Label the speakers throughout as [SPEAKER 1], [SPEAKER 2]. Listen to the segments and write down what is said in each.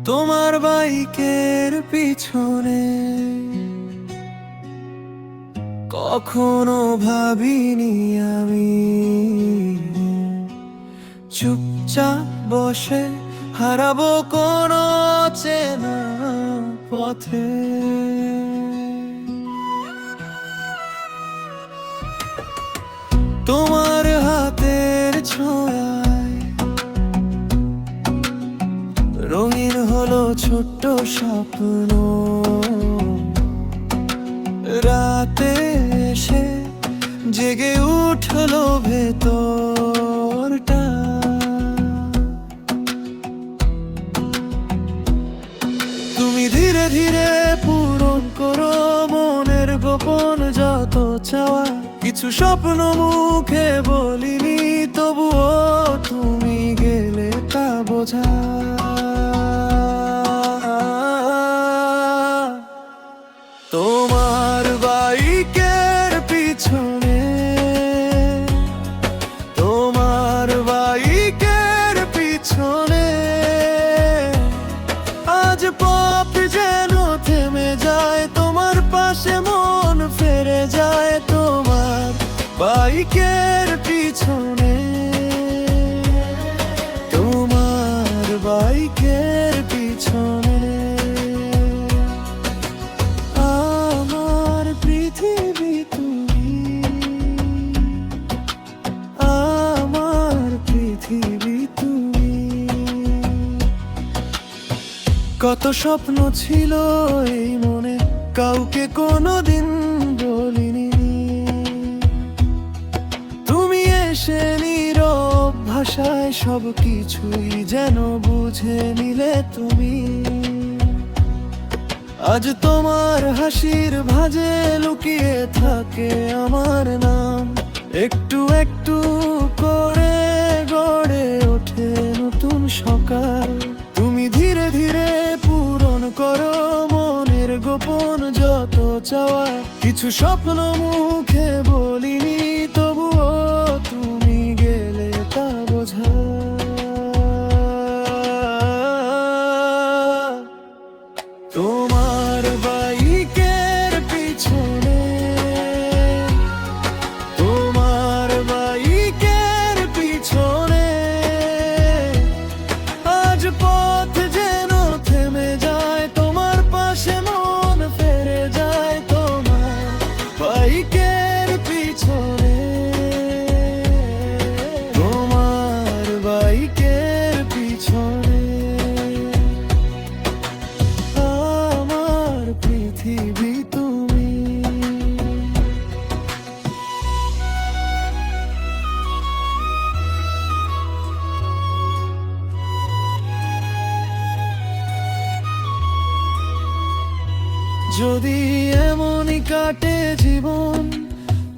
[SPEAKER 1] তোমার বাইকের পিছনে কখনো ভাবিনি আমি চুপচাপ বসে হারাবো কোনো চেনা পথে। তোমার হাতের ছোঁয়ায় রঙিন হলো ছোট্ট স্বপ্ন, রাতে এসে জেগে উঠলো ভেতরটা। তুমি ধীরে ধীরে পূরণ করো মনের গোপন যত চাওয়া। কিছু স্বপ্ন মুখে বলিনি, তবুও তুমি গেলে তা বোঝা। তোমার বাইকের পিছনে, তোমার বাইকের পিছনে আজ পথ যেন থেমে যায়, তোমার পাশে মন ফিরে যায়। তোমার বাইকের পিছনে, তোমার বাইকের পিছনে আমার পৃথিবী তুমি, আমার পৃথিবী তুমি। কত স্বপ্ন ছিল এই মনে, কাউকে কোনোদিন বলিনি। তুমি এসে নীরব ভাষায় সবকিছুই যেন বুঝে নিলে তুমি। আজ তোমার হাসির ভাঁজে লুকিয়ে থাকে আমার নাম। একটু একটু করে গড়ে ওঠে নতুন সকাল। তুমি ধীরে ধীরে পূরণ করো মনের গোপন যত চাওয়া। কিছু স্বপ্ন মুখে বলিনি, তবুও তুমি গেলে তা বোঝা। তোমার বাইকের পিছনে, তোমার বাইকের পিছনে আজ পথ যেন থেমে যায়, তোমার পাশে মন ফিরে যায়। তোমার বাইকের পিছনে, তোমার বাইকের পিছনে আমার পৃথিবী তুমি। যদি এমনই কাটে জীবন,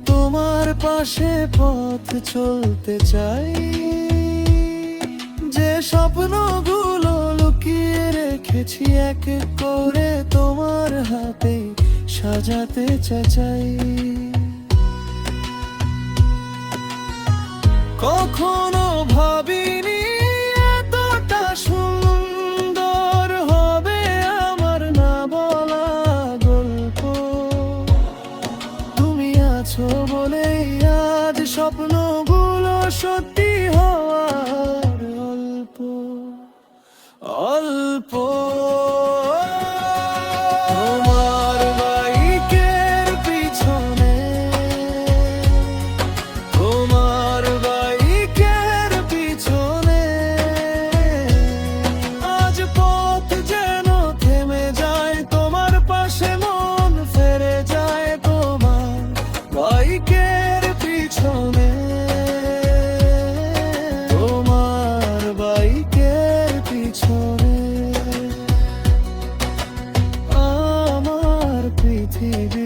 [SPEAKER 1] তোমার পাশে পথ চলতে চাই। যে স্বপ্নগুলো লুকিয়ে রেখেছি এক এক করে তোমার হাতে সাজাতে চাই। কখনো ভাবিনি এতটা সুন্দর হবে আমার না বলা গল্প। তুমি আছো বলেই আজ স্বপ্নগুলো সত্যি হওয়ার অল্প অল্প। তোমার বাইকের পিছনে, তোমার বাইকের পিছনে আজ পথ যেন থেমে যায়, তোমার পাশে মন ফিরে যায়। তোমার বাইকের পিছনে, তোমার বাইকের পিছনে আমার পৃথিবী।